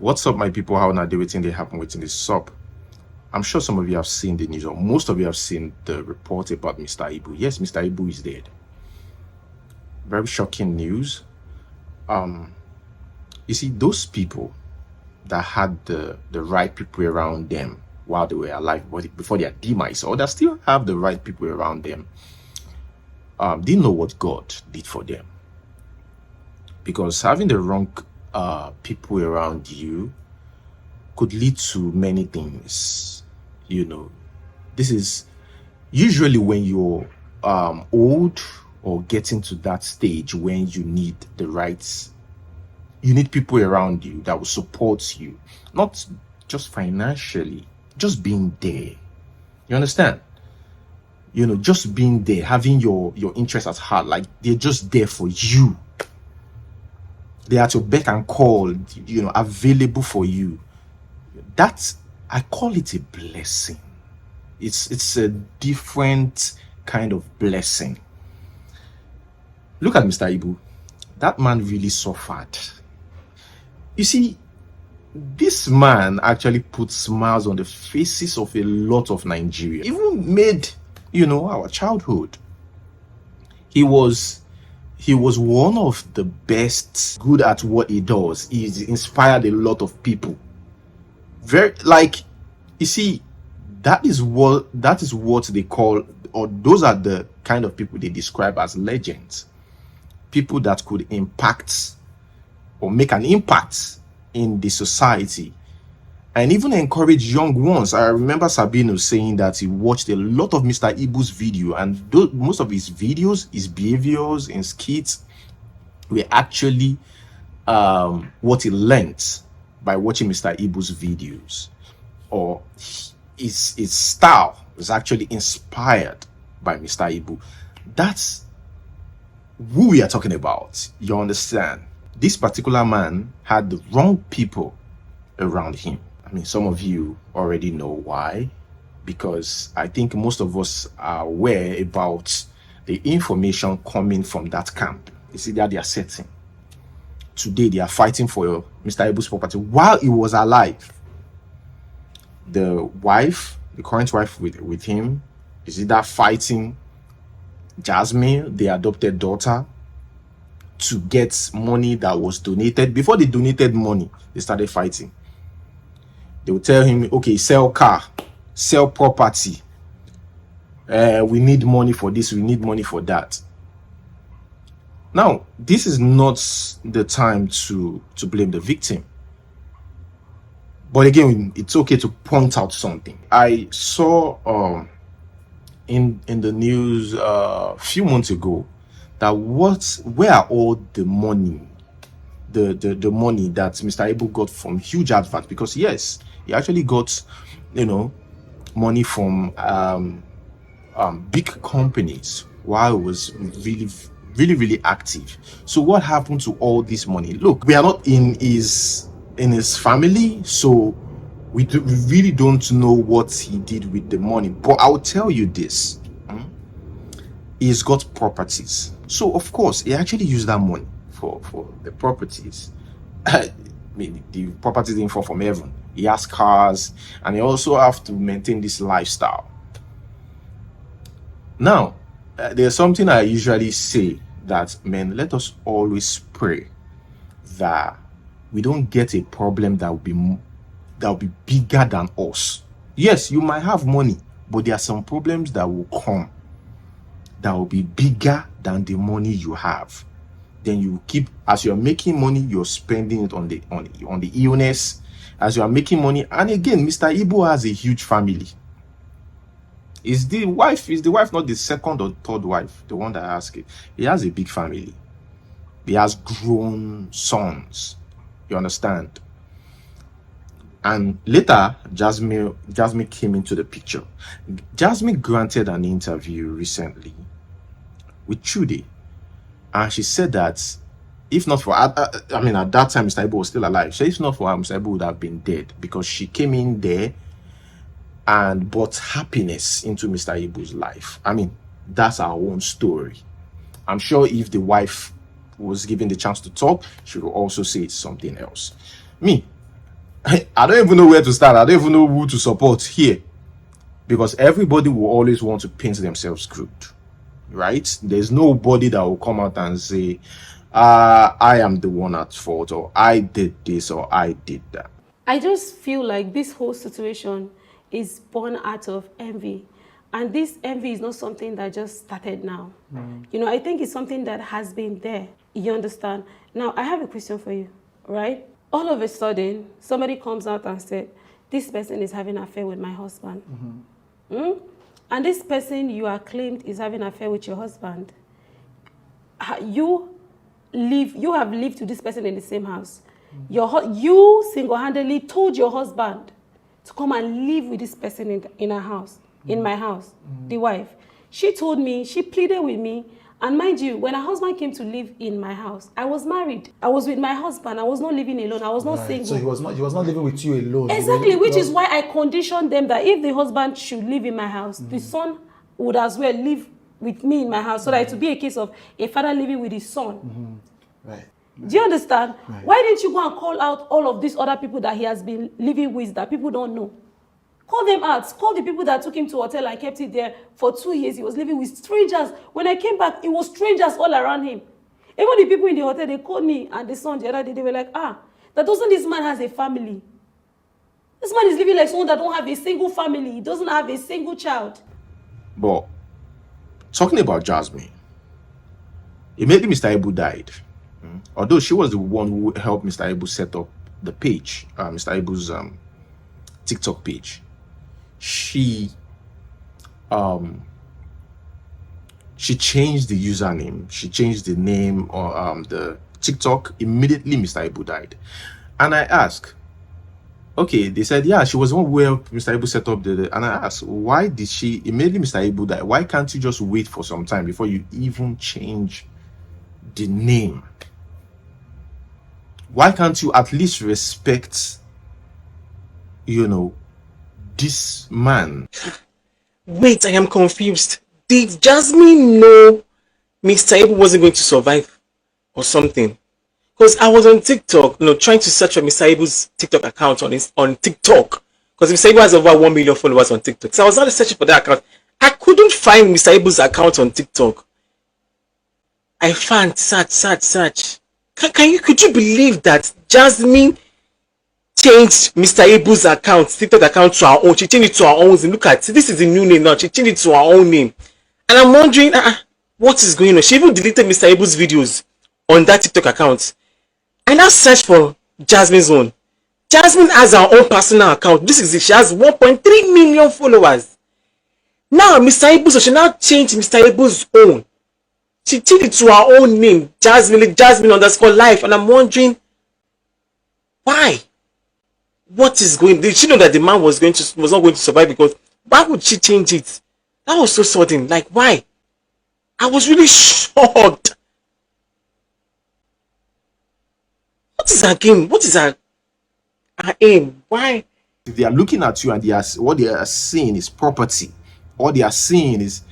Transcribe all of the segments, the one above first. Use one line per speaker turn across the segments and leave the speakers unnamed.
What's up, my people? How now they waiting they happen waiting this up? I'm sure some of you have seen the news, or most of you have seen the report about Mr. Ibu. Yes, Mr. Ibu is dead. Very shocking news. You see, those people that had the right people around them while they were alive, before their demise, or that still have the right people around them, didn't know what God did for them. Because having the wrong people around you could lead to many things. This is usually when you're old or getting to that stage when you need people around you that will support you, not just financially, just being there. You understand? Just being there, having your interest at heart, like they're just there for you. They are at your beck and call, available for you. I call it a blessing. It's a different kind of blessing. Look at Mr. Ibu. That man really suffered. You see, this man actually put smiles on the faces of a lot of Nigerians. Even made, our childhood. He was one of the best, good at what he does. He's inspired a lot of people. You see, that is what they call, or those are the kind of people they describe as legends. People that could impact or make an impact in the society and even encourage young ones. I remember Sabino saying that he watched a lot of Mr. Ibu's video, and most of his videos, his behaviors and skits were actually what he learned by watching Mr. Ibu's videos, or his style was actually inspired by Mr. Ibu. That's who we are talking about. You understand? This particular man had the wrong people around him. I mean, some of you already know why, because I think most of us are aware about the information coming from that camp. You see that they are setting. Today, they are fighting for Mr. Ibu's property while he was alive. The current wife with him, is either fighting Jasmine, the adopted daughter, to get money that was donated. Before they donated money, they started fighting. They would tell him, okay, sell car, sell property. We need money for this, we need money for that. Now, this is not the time to blame the victim. But again, it's okay to point out something. I saw in the news a few months ago that where are all the money, the money that Mr. Ibu got from huge adverts? Because yes, he actually got money from big companies while he was really active. So what happened to all this money? Look, we are not in his family, so we really don't know what he did with the money. But I'll tell you this: he's got properties. So of course he actually used that money for the properties. I mean, the properties didn't fall from heaven. He has cars, and he also have to maintain this lifestyle. Now, there's something I usually say, that let us always pray that we don't get a problem that will be bigger than us. Yes, you might have money, but there are some problems that will come that will be bigger than the money you have. Then you keep, as you're making money, you're spending it on the illness. As you are making money, and again, Mr. Ibu has a huge family. Is the wife not the second or third wife, the one that has it? He has a big family. He has grown sons. You understand? And later, Jasmine came into the picture. Jasmine granted an interview recently with Trudy, and she said that if not for, at that time Mr. Ibu was still alive. So if not for her, Mr. Ibu would have been dead, because she came in there and brought happiness into Mr. Ibu's life. I mean, that's our own story. I'm sure if the wife was given the chance to talk, she will also say something else. Me, I don't even know where to start. I don't even know who to support here, because everybody will always want to paint themselves good, right? There's nobody that will come out and say, I am the one at fault, or I did this, or I did that.
I just feel like this whole situation is born out of envy. And this envy is not something that just started now. You know, I think it's something that has been there. You understand? Now, I have a question for you, right? All of a sudden, somebody comes out and said, this person is having an affair with my husband. And this person you are claimed is having an affair with your husband. You have lived with this person in the same house. You single-handedly told your husband to come and live with this person in her house, in my house, the wife. She told me, she pleaded with me, and mind you, when her husband came to live in my house, I was married. I was with my husband. I was not living alone. I was not single.
So he was not living with you alone.
Exactly, which is why I conditioned them that if the husband should live in my house, the son would as well live with me in my house, so that it would be a case of a father living with his son.
Right.
Do you understand?
Right.
Why didn't you go and call out all of these other people that he has been living with that people don't know? Call them out. Call the people that took him to a hotel and kept it there for 2 years. He was living with strangers. When I came back, it was strangers all around him. Even the people in the hotel, they called me and the son the other day. They were like, that doesn't this man has a family? This man is living like someone that don't have a single family. He doesn't have a single child.
But talking about Jasmine, immediately Mr. Ibu died. Although she was the one who helped Mr. Ibu set up the page, Mr. Ibu's TikTok page. She changed the username. She changed the name or the TikTok immediately Mr. Ibu died. And I asked, okay, they said, yeah, she was the one who helped Mr. Ibu set up the, and I asked, why did she immediately Mr. Ibu die? Why can't you just wait for some time before you even change the name? Why can't you at least respect, you know, this man?
Wait, I am confused. Did Jasmine know Mr. Ibu wasn't going to survive or something? Because I was on TikTok, trying to search for Mr. Ibu's TikTok account on TikTok. Because Mr. Ibu has over 1 million followers on TikTok. So I was not searching for that account. I couldn't find Mr. Ibu's account on TikTok. I found search. Could you believe that Jasmine changed Mr. Ibu's account, TikTok account, to her own? She changed it to her own. Look at, this is the new name now. She changed it to her own name. And I'm wondering, what is going on? She even deleted Mr. Ibu's videos on that TikTok account. I now search for Jasmine's own. Jasmine has her own personal account. This is it. She has 1.3 million followers. Now, Mr. Ibu, so she now changed Mr. Ibu's own. She changed it to her own name, Jasmine_life, and I'm wondering why. What is going? Did she know that the man was not going to survive? Because why would she change it? That was so sudden. Like, why? I was really shocked. What is her game? What is her aim? Why?
If they are looking at you and what they are seeing is property, all they are seeing is,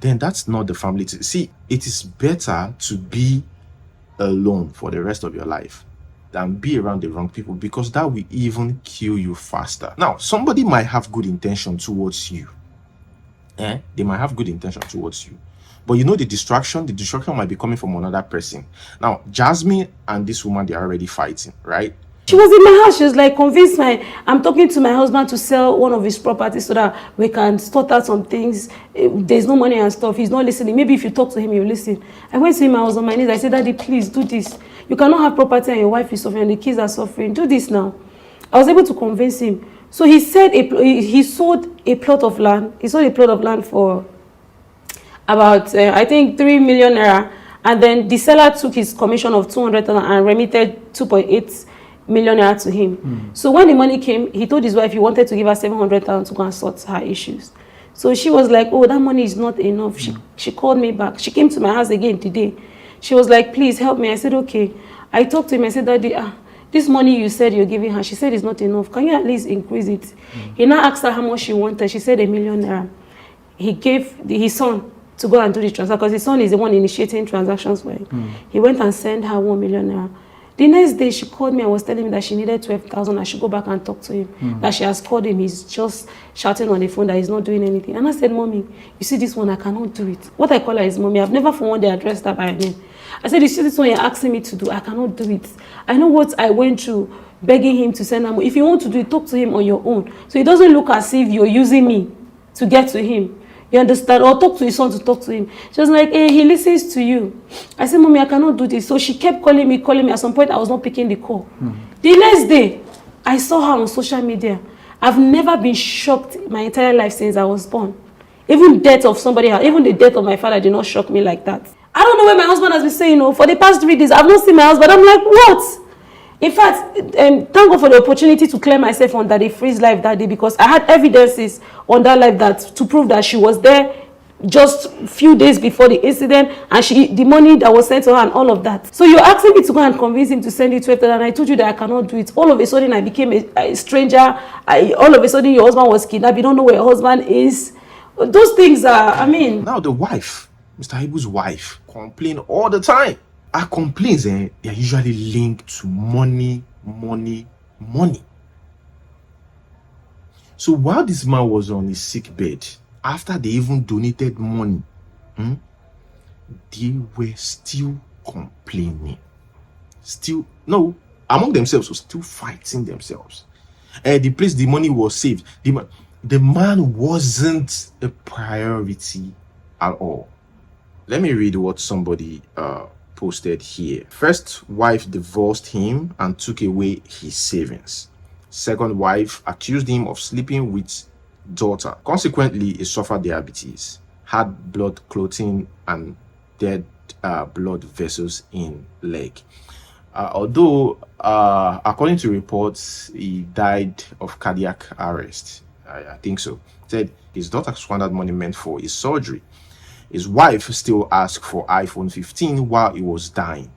then that's not the family. See, it is better to be alone for the rest of your life than be around the wrong people, because that will even kill you faster. Now, somebody might have good intention towards you. They might have good intention towards you. But you know the distraction might be coming from another person. Now, Jasmine and this woman, they are already fighting, right?
She was in my house. She was like, convinced I'm talking to my husband to sell one of his properties so that we can sort out some things. There's no money and stuff. He's not listening. Maybe if you talk to him, he'll listen. I went to him. I was on my knees. I said, Daddy, please do this. You cannot have property and your wife is suffering and the kids are suffering. Do this now. I was able to convince him. So he said he sold a plot of land. He sold a plot of land for about, I think, 3 million naira. And then the seller took his commission of 200,000 and remitted 2.8 million naira to him. So when the money came, he told his wife he wanted to give her 700,000 to go and sort her issues. So she was like, oh, that money is not enough. She called me back. She came to my house again today. She was like, please help me. I said, okay. I talked to him. I said, Daddy, this money you said you're giving her, she said it's not enough. Can you at least increase it? He now asked her how much she wanted. She said 1 million naira. He gave his son to go and do the transaction, because his son is the one initiating transactions for him. He went and sent her 1 million naira. The next day, she called me and was telling me that she needed 12,000. I should go back and talk to him. That she has called him. He's just shouting on the phone that he's not doing anything. And I said, Mommy, you see this one, I cannot do it. What I call her is Mommy. I've never for one day addressed her by her name. I said, you see this one you're asking me to do, I cannot do it. I know what I went through begging him to send her money. If you want to do it, talk to him on your own. So it doesn't look as if you're using me to get to him. You understand? Or talk to his son to talk to him. She was like, hey, he listens to you. I said, Mommy, I cannot do this. So she kept calling me. At some point, I was not picking the call. The next day, I saw her on social media. I've never been shocked my entire life since I was born. Even death of somebody, even the death of my father did not shock me like that. I don't know where my husband has been saying, for the past 3 days, I've not seen my husband. I'm like, what? In fact, thank God for the opportunity to clear myself on Daddy Free's life that day, because I had evidences on that life that to prove that she was there just a few days before the incident, and the money that was sent to her and all of that. So you're asking me to go and convince him to send you 12,000, and I told you that I cannot do it. All of a sudden, I became a stranger. All of a sudden, your husband was kidnapped. You don't know where your husband is. Those things are, I mean.
Now the wife, Mr. Ibu's wife, complain all the time. Her complaints, they are usually linked to money. So while this man was on his sick bed, after they even donated money, they were still complaining. Among themselves, were still fighting themselves. The place the money was saved, the man wasn't a priority at all. Let me read what somebody posted here. First wife divorced him and took away his savings. Second wife accused him of sleeping with daughter. Consequently, he suffered diabetes, had blood clotting and dead blood vessels in leg. Although, according to reports, he died of cardiac arrest. I think so. Said his daughter squandered money meant for his surgery. His wife still asked for iPhone 15 while he was dying.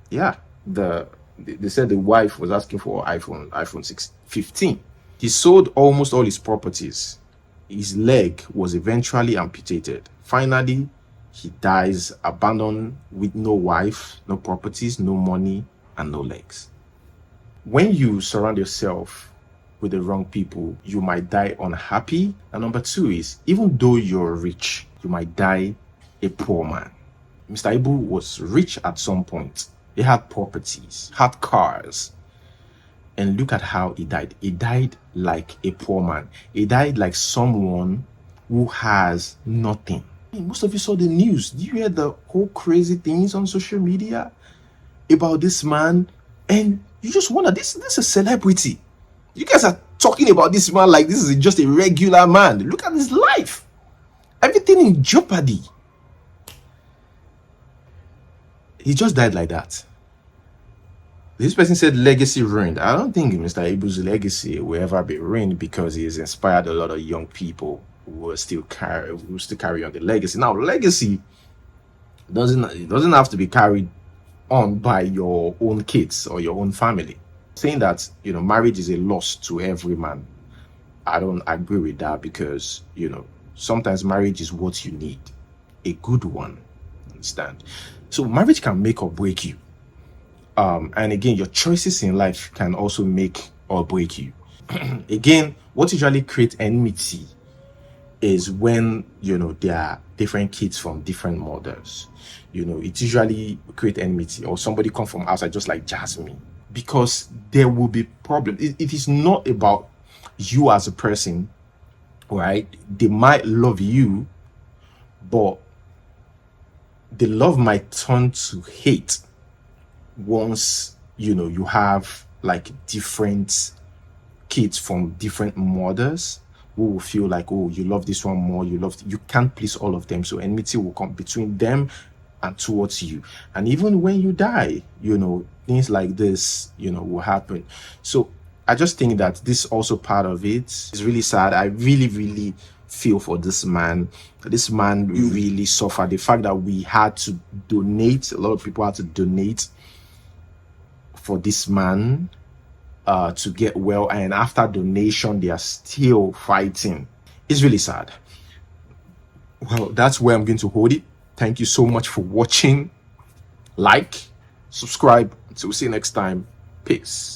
Yeah, they said the wife was asking for iPhone 15. He sold almost all his properties. His leg was eventually amputated. Finally, he dies abandoned with no wife, no properties, no money, and no legs. When you surround yourself with the wrong people, you might die unhappy. And number two is, even though you're rich, you might die a poor man. Mr. Ibu was rich at some point. He had properties, had cars. And look at how he died. He died like a poor man. He died like someone who has nothing. Most of you saw the news. Did you hear the whole crazy things on social media about this man? And you just wonder, this is a celebrity. You guys are talking about this man like this is just a regular man. Look at his life. Everything in jeopardy. He just died like that. This person said legacy ruined. I don't think Mr. Ibu's legacy will ever be ruined, because he has inspired a lot of young people who will still carry on the legacy. Now, legacy doesn't have to be carried on by your own kids or your own family. Saying that marriage is a loss to every man, I don't agree with that, because sometimes marriage is what you need, a good one. Understand? So marriage can make or break you. And again, your choices in life can also make or break you. Again, what usually creates enmity is when there are different kids from different mothers. It usually creates enmity, or somebody come from outside, just like Jasmine, because there will be problems. It is not about you as a person, right? They might love you, but the love might turn to hate once you have like different kids from different mothers who will feel like, oh, you love this one more, you can't please all of them, so enmity will come between them and towards you. And even when you die, things like this will happen. So I just think that this also part of it is really sad. I really feel for this man. This man really suffered. The fact that we had to donate, a lot of people had to donate for this man to get well, and after donation they are still fighting. It's really sad. Well, that's where I'm going to hold it. Thank you so much for watching. Like, subscribe, So we'll see you next time. Peace.